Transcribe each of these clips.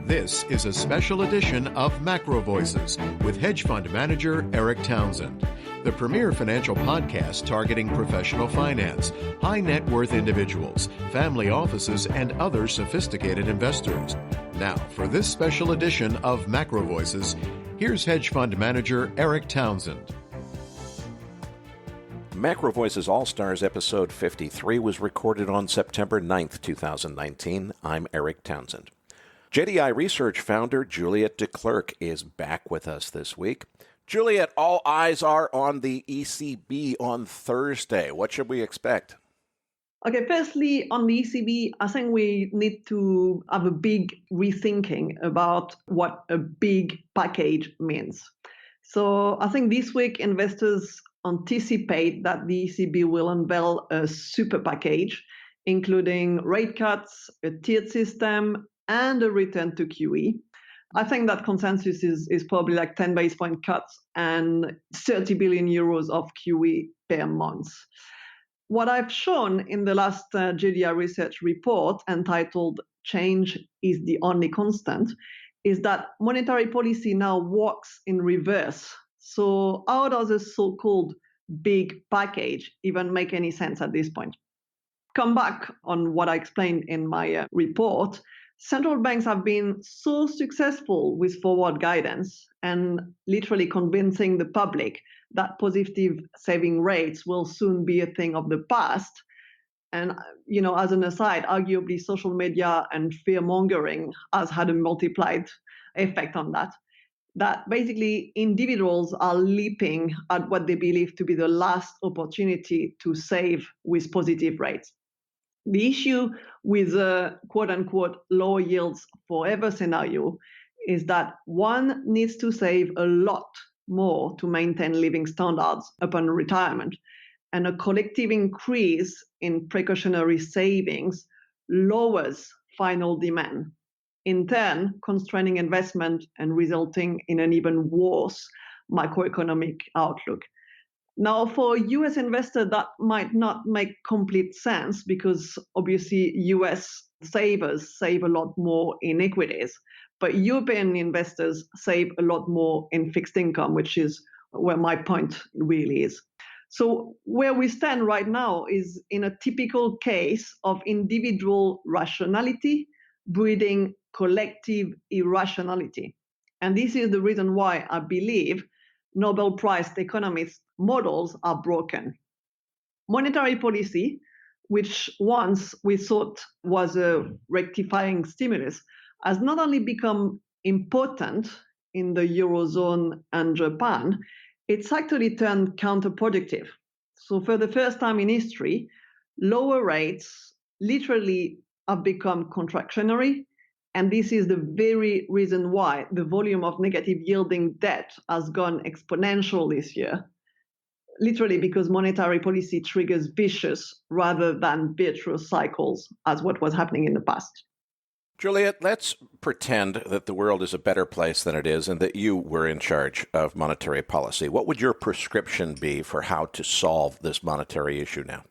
This is a special edition of Macro Voices with hedge fund manager Eric Townsend, the premier financial podcast targeting professional finance, high net worth individuals, family offices, and other sophisticated investors. Now, for this special edition of Macro Voices, here's hedge fund manager Eric Townsend. Macro Voices All-Stars episode 53 was recorded on September 9th, 2019. I'm Eric Townsend. JDI Research founder Juliette Declercq is back with us this week. Juliette, all eyes are on the ECB on Thursday. What should we expect? Okay, firstly, on the ECB, I think we need to have a big rethinking about what a big package means. So I think this week investors anticipate that the ECB will unveil a super package, including rate cuts, a tiered system, and a return to QE. I think that consensus is probably like 10 basis point cuts and 30 billion euros of QE per month. What I've shown in the last JDI research report entitled Change is the Only Constant is that monetary policy now works in reverse. So how does a so-called big package even make any sense at this point? Come back on what I explained in my report. Central banks have been so successful with forward guidance and literally convincing the public that positive saving rates will soon be a thing of the past. And, as an aside, arguably social media and fear mongering has had a multiplied effect on that. That basically individuals are leaping at what they believe to be the last opportunity to save with positive rates. The issue with the quote-unquote low yields forever scenario is that one needs to save a lot more to maintain living standards upon retirement, and a collective increase in precautionary savings lowers final demand, in turn constraining investment and resulting in an even worse macroeconomic outlook. Now, for US investors, that might not make complete sense because obviously US savers save a lot more in equities, but European investors save a lot more in fixed income, which is where my point really is. So where we stand right now is in a typical case of individual rationality breeding collective irrationality. And this is the reason why I believe Nobel-priced economists' models are broken. Monetary policy, which once we thought was a rectifying stimulus, has not only become important in the Eurozone and Japan, it's actually turned counterproductive. So for the first time in history, lower rates literally have become contractionary. And this is the very reason why the volume of negative yielding debt has gone exponential this year, literally because monetary policy triggers vicious rather than virtuous cycles as what was happening in the past. Juliette, let's pretend that the world is a better place than it is and that you were in charge of monetary policy. What would your prescription be for how to solve this monetary issue now?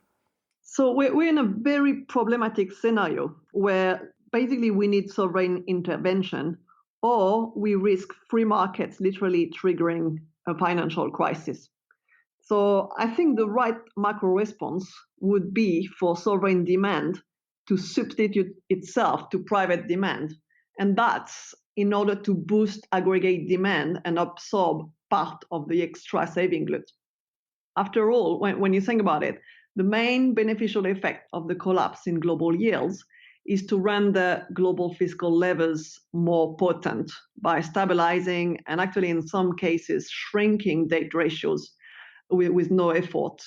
So we're in a very problematic scenario where basically we need sovereign intervention, or we risk free markets literally triggering a financial crisis. So I think the right macro response would be for sovereign demand to substitute itself to private demand. And that's in order to boost aggregate demand and absorb part of the extra saving glut. After all, when you think about it, the main beneficial effect of the collapse in global yields is to render global fiscal levers more potent by stabilizing and actually in some cases shrinking debt ratios with no effort,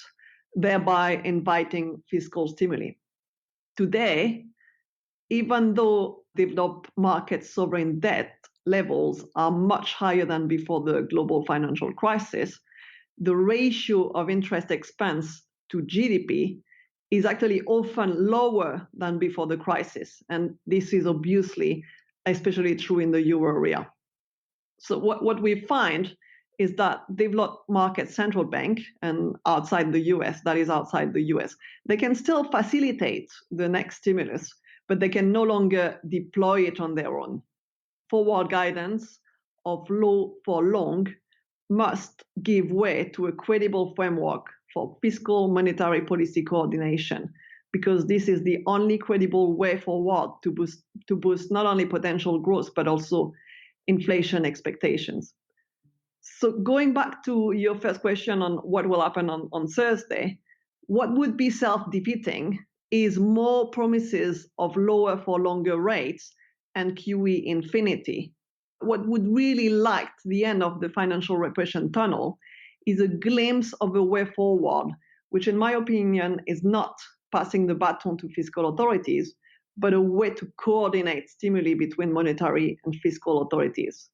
thereby inviting fiscal stimuli. Today, even though developed market sovereign debt levels are much higher than before the global financial crisis, the ratio of interest expense to GDP is actually often lower than before the crisis. And this is obviously especially true in the euro area. So what we find is that developed market central bank and outside the US, that is outside the US, they can still facilitate the next stimulus, but they can no longer deploy it on their own. forward guidance of low for long must give way to a credible framework for fiscal monetary policy coordination, because this is the only credible way forward to boost not only potential growth, but also inflation expectations. So going back to your first question on what will happen on Thursday, what would be self-defeating is more promises of lower for longer rates and QE infinity. What would really light the end of the financial repression tunnel is a glimpse of a way forward, which in my opinion is not passing the baton to fiscal authorities, but a way to coordinate stimuli between monetary and fiscal authorities.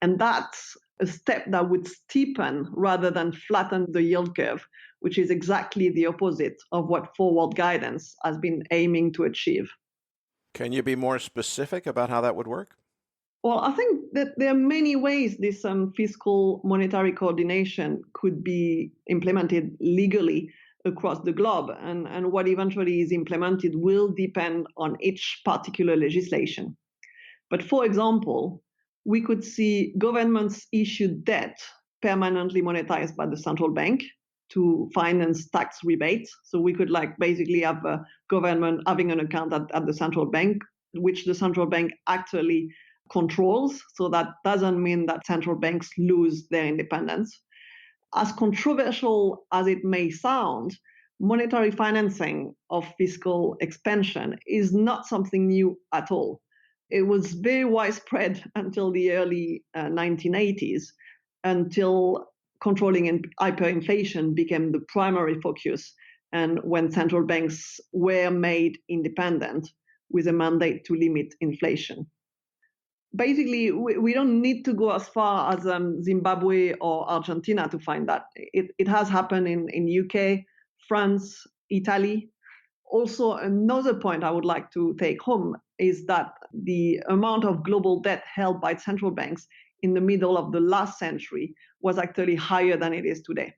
And that's a step that would steepen rather than flatten the yield curve, which is exactly the opposite of what forward guidance has been aiming to achieve. Can you be more specific about how that would work? Well, I think that there are many ways this fiscal monetary coordination could be implemented legally across the globe, and what eventually is implemented will depend on each particular legislation. But for example, we could see governments issue debt permanently monetized by the central bank to finance tax rebates. So we could basically have a government having an account at the central bank, which the central bank actually controls. So that doesn't mean that central banks lose their independence. As controversial as it may sound, monetary financing of fiscal expansion is not something new at all. It was very widespread until the early 1980s, until controlling hyperinflation became the primary focus, and when central banks were made independent with a mandate to limit inflation. Basically, we don't need to go as far as Zimbabwe or Argentina to find that. It has happened in UK, France, Italy. Also, another point I would like to take home is that the amount of global debt held by central banks in the middle of the last century was actually higher than it is today.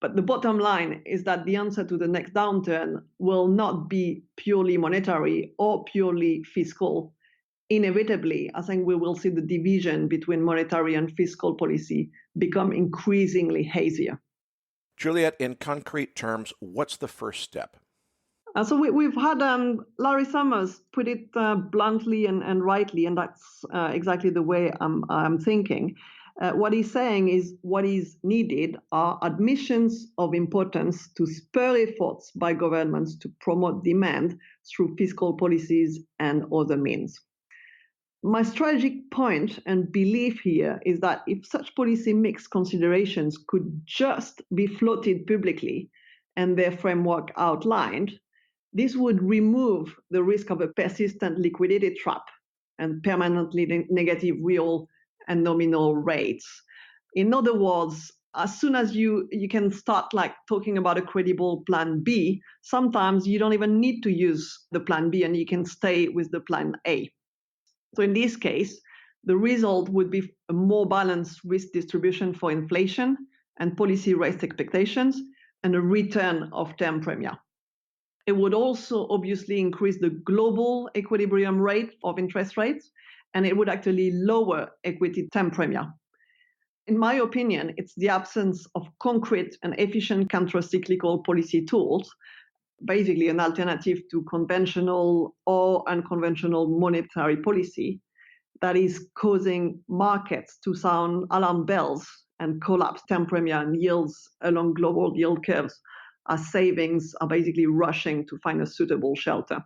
But the bottom line is that the answer to the next downturn will not be purely monetary or purely fiscal. Inevitably, I think we will see the division between monetary and fiscal policy become increasingly hazier. Juliette, in concrete terms, what's the first step? So we've had Larry Summers put it bluntly and rightly, and that's exactly the way I'm thinking. What he's saying is what is needed are admissions of importance to spur efforts by governments to promote demand through fiscal policies and other means. My strategic point and belief here is that if such policy mix considerations could just be floated publicly and their framework outlined, this would remove the risk of a persistent liquidity trap and permanently negative real and nominal rates. In other words, as soon as you can start talking about a credible plan B, sometimes you don't even need to use the plan B and you can stay with the plan A. So in this case, the result would be a more balanced risk distribution for inflation and policy rate expectations and a return of term premia. It would also obviously increase the global equilibrium rate of interest rates, and it would actually lower equity term premia. In my opinion, it's the absence of concrete and efficient countercyclical policy tools, basically an alternative to conventional or unconventional monetary policy, that is causing markets to sound alarm bells and collapse term premia and yields along global yield curves as savings are basically rushing to find a suitable shelter.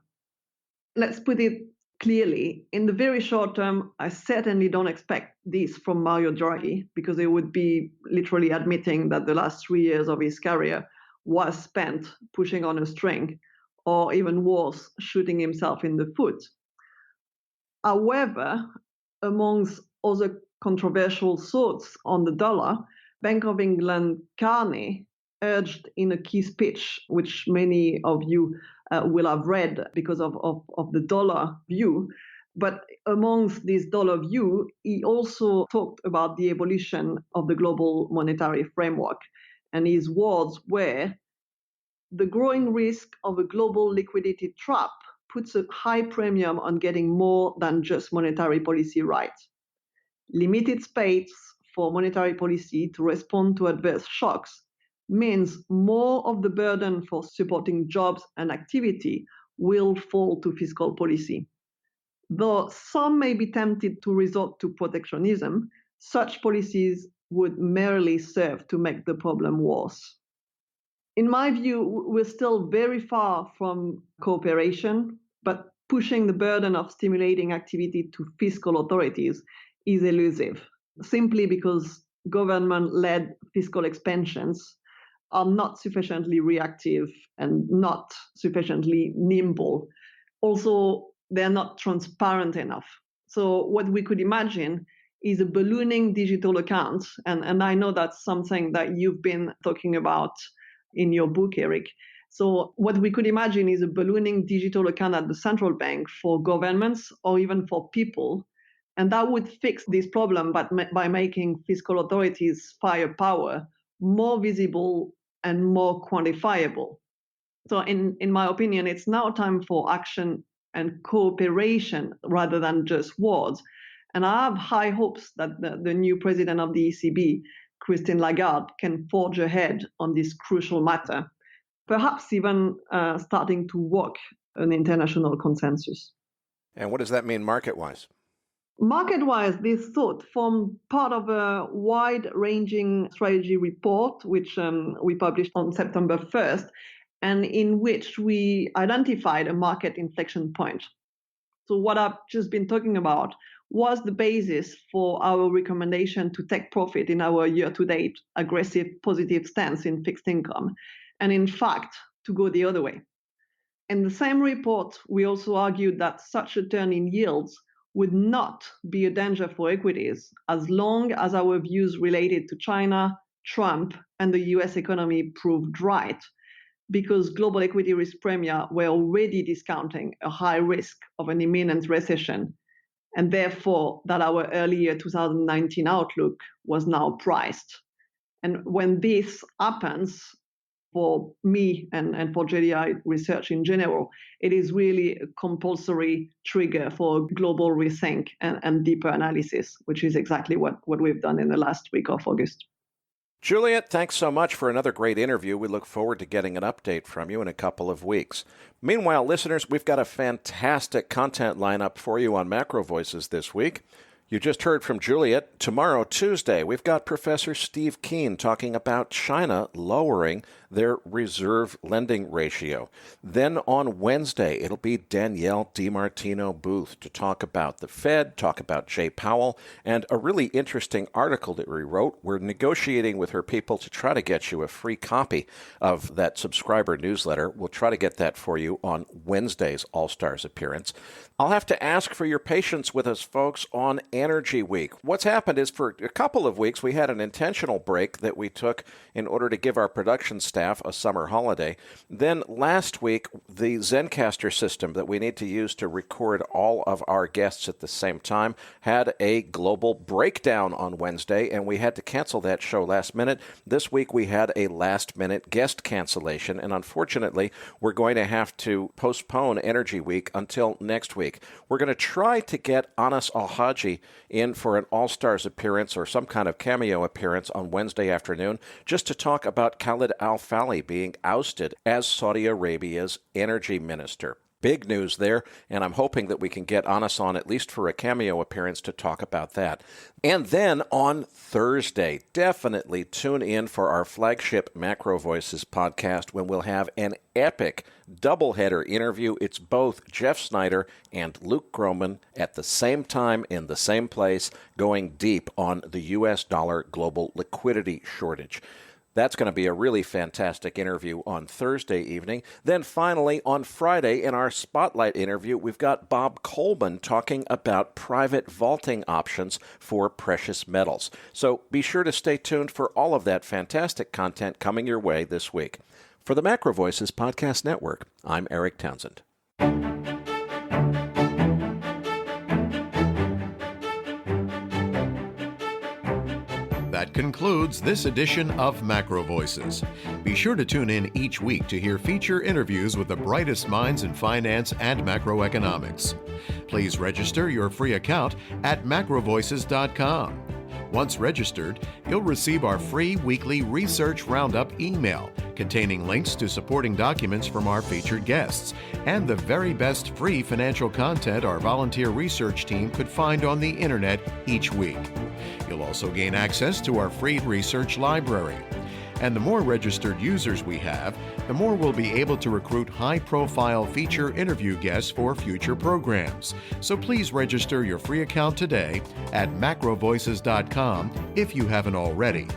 Let's put it clearly, in the very short term, I certainly don't expect this from Mario Draghi, because it would be literally admitting that the last 3 years of his career was spent pushing on a string, or even worse, shooting himself in the foot. However, amongst other controversial thoughts on the dollar, Bank of England Carney urged in a key speech, which many of you will have read because of the dollar view. But amongst this dollar view, he also talked about the evolution of the global monetary framework. And his words were, the growing risk of a global liquidity trap puts a high premium on getting more than just monetary policy right. Limited space for monetary policy to respond to adverse shocks means more of the burden for supporting jobs and activity will fall to fiscal policy. Though some may be tempted to resort to protectionism, such policies would merely serve to make the problem worse. In my view, we're still very far from cooperation, but pushing the burden of stimulating activity to fiscal authorities is elusive, simply because government-led fiscal expansions are not sufficiently reactive and not sufficiently nimble. Also, they're not transparent enough. So what we could imagine is a ballooning digital account, and I know that's something that you've been talking about in your book, Eric. So what we could imagine is a ballooning digital account at the central bank for governments or even for people. And that would fix this problem by making fiscal authorities' firepower more visible and more quantifiable. So in my opinion, it's now time for action and cooperation rather than just words. And I have high hopes that the new president of the ECB, Christine Lagarde, can forge ahead on this crucial matter, perhaps even starting to work an international consensus. And what does that mean market-wise? Market-wise, this thought formed part of a wide-ranging strategy report, which we published on September 1st, and in which we identified a market inflection point. So what I've just been talking about was the basis for our recommendation to take profit in our year-to-date aggressive positive stance in fixed income, and in fact, to go the other way. In the same report, we also argued that such a turn in yields would not be a danger for equities as long as our views related to China, Trump, and the US economy proved right, because global equity risk premia were already discounting a high risk of an imminent recession, and therefore that our earlier 2019 outlook was now priced. And when this happens, for me and for JDI research in general, it is really a compulsory trigger for global rethink and deeper analysis, which is exactly what we've done in the last week of August. Juliette, thanks so much for another great interview. We look forward to getting an update from you in a couple of weeks. Meanwhile, listeners, we've got a fantastic content lineup for you on Macro Voices this week. You just heard from Juliette. Tomorrow, Tuesday, we've got Professor Steve Keen talking about China lowering their reserve lending ratio. Then on Wednesday, it'll be Danielle DiMartino Booth to talk about the Fed, talk about Jay Powell, and a really interesting article that we wrote. We're negotiating with her people to try to get you a free copy of that subscriber newsletter. We'll try to get that for you on Wednesday's All-Stars appearance. I'll have to ask for your patience with us, folks, on Energy Week. What's happened is for a couple of weeks, we had an intentional break that we took in order to give our production staff a summer holiday. Then last week, the Zencastr system that we need to use to record all of our guests at the same time had a global breakdown on Wednesday, and we had to cancel that show last minute. This week, we had a last-minute guest cancellation, and unfortunately, we're going to have to postpone Energy Week until next week. We're going to try to get Anas Al-Haji in for an All-Stars appearance or some kind of cameo appearance on Wednesday afternoon just to talk about Khalid Al-Falih being ousted as Saudi Arabia's energy minister. Big news there, and I'm hoping that we can get Anas on at least for a cameo appearance to talk about that. And then on Thursday, definitely tune in for our flagship Macro Voices podcast when we'll have an epic doubleheader interview. It's both Jeff Snyder and Luke Groman at the same time in the same place, going deep on the U.S. dollar global liquidity shortage. That's going to be a really fantastic interview on Thursday evening. Then finally, on Friday, in our Spotlight interview, we've got Bob Coleman talking about private vaulting options for precious metals. So be sure to stay tuned for all of that fantastic content coming your way this week. For the Macro Voices Podcast Network, I'm Eric Townsend. That That concludes this edition of Macro Voices. Be sure to tune in each week to hear feature interviews with the brightest minds in finance and macroeconomics. Please register your free account at macrovoices.com. Once registered, you'll receive our free weekly Research Roundup email containing links to supporting documents from our featured guests and the very best free financial content our volunteer research team could find on the internet each week. You'll also gain access to our free research library. And the more registered users we have, the more we'll be able to recruit high-profile feature interview guests for future programs. So please register your free account today at macrovoices.com if you haven't already.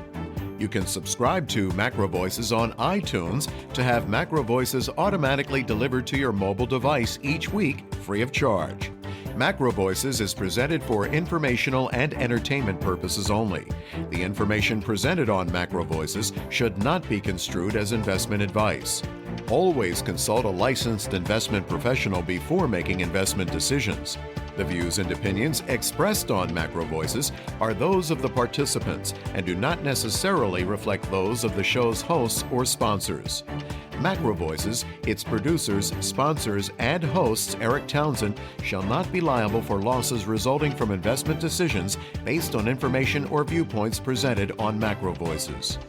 You can subscribe to Macro Voices on iTunes to have Macro Voices automatically delivered to your mobile device each week, free of charge. Macro Voices is presented for informational and entertainment purposes only. The information presented on Macro Voices should not be construed as investment advice. Always consult a licensed investment professional before making investment decisions. The views and opinions expressed on Macro Voices are those of the participants and do not necessarily reflect those of the show's hosts or sponsors. Macro Voices, its producers, sponsors, and hosts, Eric Townsend, shall not be liable for losses resulting from investment decisions based on information or viewpoints presented on Macro Voices.